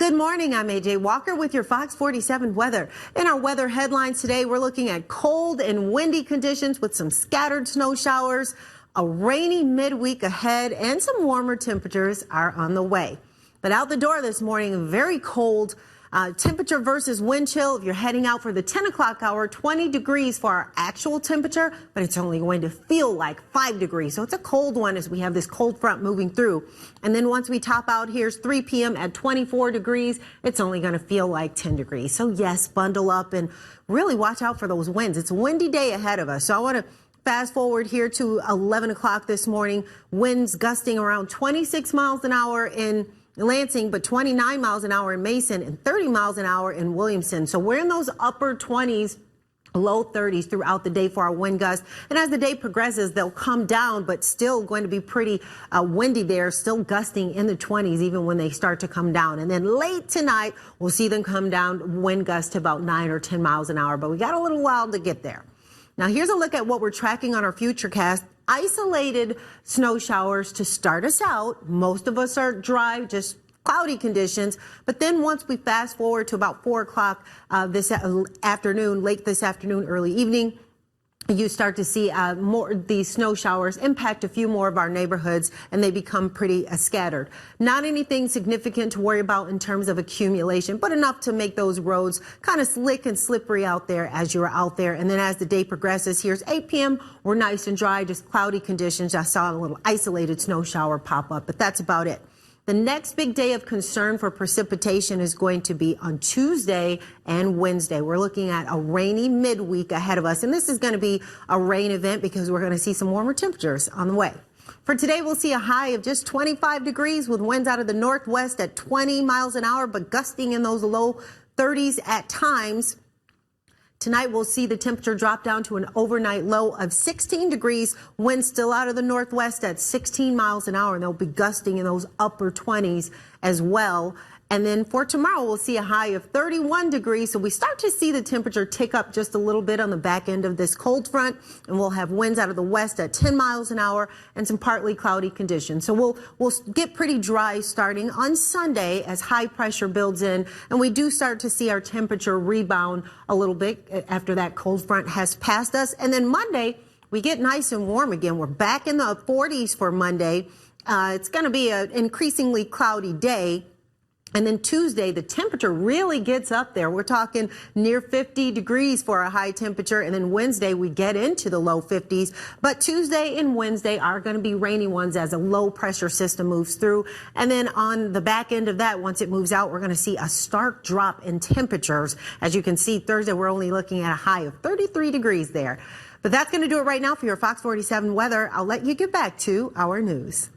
Good morning, I'm AJ Walker with your Fox 47 weather. In our weather headlines today, we're looking at cold and windy conditions with some scattered snow showers. A rainy midweek ahead and some warmer temperatures are on the way. But out the door this morning, very cold. Temperature versus wind chill. If you're heading out for the 10 o'clock hour, 20 degrees for our actual temperature, but it's only going to feel like 5 degrees. So it's a cold one as we have this cold front moving through. And then once we top out, here's 3 p.m. at 24 degrees. It's only going to feel like 10 degrees. So yes, bundle up and really watch out for those winds. It's a windy day ahead of us. So I want to fast forward here to 11 o'clock this morning. Winds gusting around 26 miles an hour in Lansing, but 29 miles an hour in Mason and 30 miles an hour in Williamson. So we're in those upper 20s, low 30s throughout the day for our wind gusts. And as the day progresses, they'll come down, but still going to be pretty windy there, still gusting in the 20s even when they start to come down. And then late tonight, we'll see them come down, wind gusts to about 9 or 10 miles an hour. But we got a little while to get there. Now, here's a look at what we're tracking on our futurecast. Isolated snow showers to start us out. Most of us are dry, just cloudy conditions. But then once we fast forward to about 4 o'clock this afternoon, late this afternoon, early evening, you start to see more these snow showers impact a few more of our neighborhoods, and they become pretty scattered. Not anything significant to worry about in terms of accumulation, but enough to make those roads kind of slick and slippery out there as you're out there. And then as the day progresses, here's 8 p.m. We're nice and dry, just cloudy conditions. I saw a little isolated snow shower pop up, but that's about it. The next big day of concern for precipitation is going to be on Tuesday and Wednesday. We're looking at a rainy midweek ahead of us, and this is going to be a rain event because we're going to see some warmer temperatures on the way. For today, we'll see a high of just 25 degrees with winds out of the northwest at 20 miles an hour, but gusting in those low 30s at times. Tonight, we'll see the temperature drop down to an overnight low of 16 degrees. Winds still out of the northwest at 16 miles an hour, and they'll be gusting in those upper 20s as well. And then for tomorrow, we'll see a high of 31 degrees. So we start to see the temperature tick up just a little bit on the back end of this cold front. And we'll have winds out of the west at 10 miles an hour and some partly cloudy conditions. So we'll get pretty dry starting on Sunday as high pressure builds in. And we do start to see our temperature rebound a little bit after that cold front has passed us. And then Monday, we get nice and warm again. We're back in the 40s for Monday. It's going to be an increasingly cloudy day. And then Tuesday, the temperature really gets up there. We're talking near 50 degrees for a high temperature. And then Wednesday, we get into the low 50s. But Tuesday and Wednesday are going to be rainy ones as a low pressure system moves through. And then on the back end of that, once it moves out, we're going to see a stark drop in temperatures. As you can see, Thursday, we're only looking at a high of 33 degrees there. But that's going to do it right now for your Fox 47 weather. I'll let you get back to our news.